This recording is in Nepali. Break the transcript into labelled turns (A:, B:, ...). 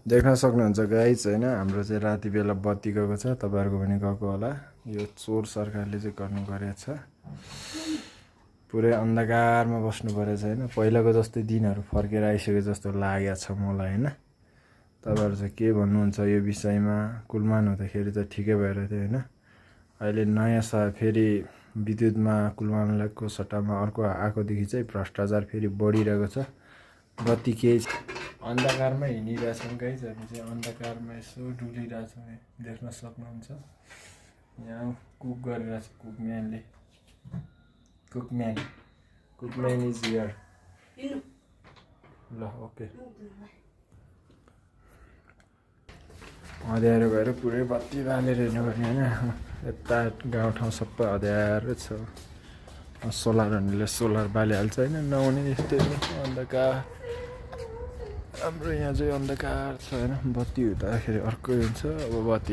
A: देख्न सक्नुहुन्छ गाइज होइन हाम्रो चाहिँ राति बेला बत्ती गएको छ तपाईँहरूको पनि गएको होला यो चोर सरकारले चाहिँ गर्नु गरेको छ पुरै अन्धकारमा बस्नु परेछ होइन पहिलाको जस्तै दिनहरू फर्केर आइसके जस्तो लागेको छ मलाई होइन तपाईँहरू चाहिँ के भन्नुहुन्छ यो विषयमा कुलमान हुँदाखेरि त ठिकै भएर थियो होइन अहिले नयाँ फेरि विद्युतमा कुलमानको सट्टामा अर्को आएकोदेखि चाहिँ भ्रष्टाचार फेरि बढिरहेको छ बत्ती केही अन्धकारमा हिँडिरहेछौँ गाइज हामी चाहिँ अन्धकारमा यसो डुलिरहेछौँ देख्न सक्नुहुन्छ यहाँ कुक गरिरहेछ कुकम्यान इज हियर ल ओके अँध्यारो भएर पुरै बत्ती बालेर हिँड्नुपर्ने होइन यता गाउँठाउँ सबै अँध्यारो छ सोलरहरूले सोलर बालिहाल्छ होइन नहुने यस्तै अन्धकार हाम्रो यहाँ चाहिँ अन्धकार छ होइन बत्ती हुँदाखेरि अर्कै हुन्छ अब बत्ती